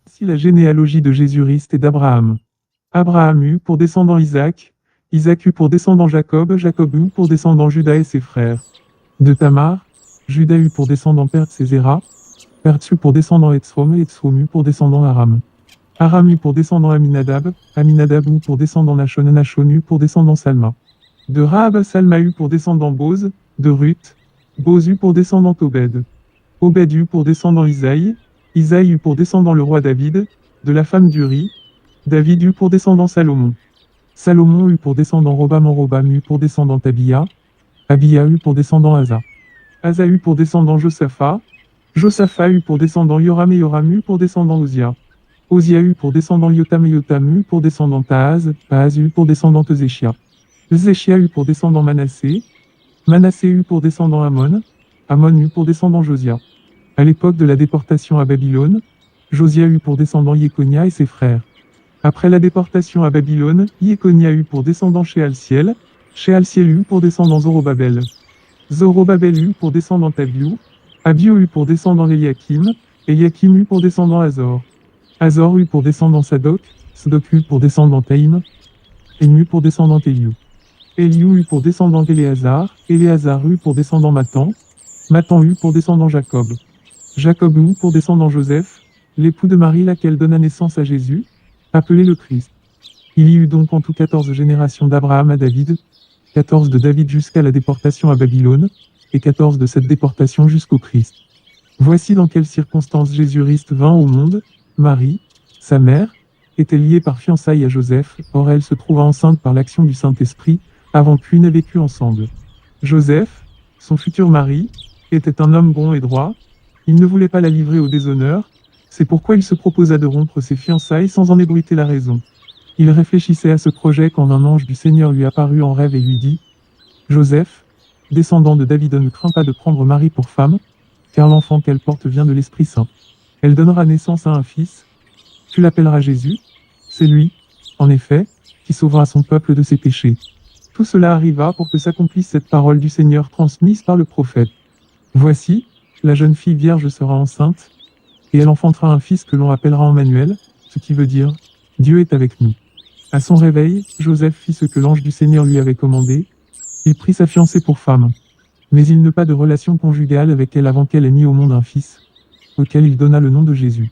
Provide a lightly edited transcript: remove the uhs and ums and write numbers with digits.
Voici la généalogie de Jésus-Christ et d'Abraham. Abraham eut pour descendant Isaac, Isaac eut pour descendant Jacob, Jacob eut pour descendant Judas et ses frères. De Tamar, Judas eut pour descendant Perth et Zéra, Perth eut pour descendant Etzrom et Etzrom eut pour descendant Aram. Aram eut pour descendant Aminadab, Aminadab eut pour descendant Nachon, Nachon eut pour descendant Salma. De Rahab, Salma eut pour descendant Boz, de Ruth, Boz eut pour descendant Obed. Obed eut pour descendant Isaïe, Isaïe eut pour descendant le roi David, de la femme d'Uri. David eut pour descendant Salomon. Salomon eut pour descendant Robam, Robam eut pour descendant Abia. Abia eut pour descendant Asa. Asa eut pour descendant Josaphat. Josaphat eut pour descendant Yoram et Yoram eut pour descendant Osia. Osia eut pour descendant Yotam et Yotam eut pour descendant Taaz. Taaz eut pour descendant Ezéchia. Ezéchia eut pour descendant Manassé. Manassé eut pour descendant Amon. Amon eut pour descendant Josia. À l'époque de la déportation à Babylone, Josia eut pour descendant Yekonia et ses frères. Après la déportation à Babylone, Yekonia eut pour descendant Shealtiel. Shealtiel eut pour descendant Zorobabel. Zorobabel eut pour descendant Abiou. Abiou eut pour descendant Eliakim. Eliakim eut pour descendant Azor. Azor eut pour descendant Sadok. Sadok eut pour descendant Taïm. Taïm eut pour descendant Eliou. Eliou eut pour descendant Éléazar. Éléazar eut pour descendant Matan. Matan eut pour descendant Jacob. Jacob eut pour descendant Joseph, l'époux de Marie laquelle donna naissance à Jésus, appelé le Christ. Il y eut donc en tout 14 générations d'Abraham à David, 14 de David jusqu'à la déportation à Babylone, et 14 de cette déportation jusqu'au Christ. Voici dans quelles circonstances Jésus-Christ vint au monde. Marie, sa mère, était liée par fiançailles à Joseph, or elle se trouva enceinte par l'action du Saint-Esprit, avant puis n'aient vécu ensemble. Joseph, son futur mari, était un homme bon et droit. Il ne voulait pas la livrer au déshonneur, c'est pourquoi il se proposa de rompre ses fiançailles sans en ébruiter la raison. Il réfléchissait à ce projet quand un ange du Seigneur lui apparut en rêve et lui dit « Joseph, descendant de David, ne crains pas de prendre Marie pour femme, car l'enfant qu'elle porte vient de l'Esprit Saint. Elle donnera naissance à un fils. Tu l'appelleras Jésus. C'est lui, en effet, qui sauvera son peuple de ses péchés. » Tout cela arriva pour que s'accomplisse cette parole du Seigneur transmise par le prophète. Voici, la jeune fille vierge sera enceinte, et elle enfantera un fils que l'on appellera Emmanuel, ce qui veut dire « Dieu est avec nous ». À son réveil, Joseph fit ce que l'ange du Seigneur lui avait commandé. Il prit sa fiancée pour femme. Mais il n'eut pas de relation conjugale avec elle avant qu'elle ait mis au monde un fils, auquel il donna le nom de Jésus.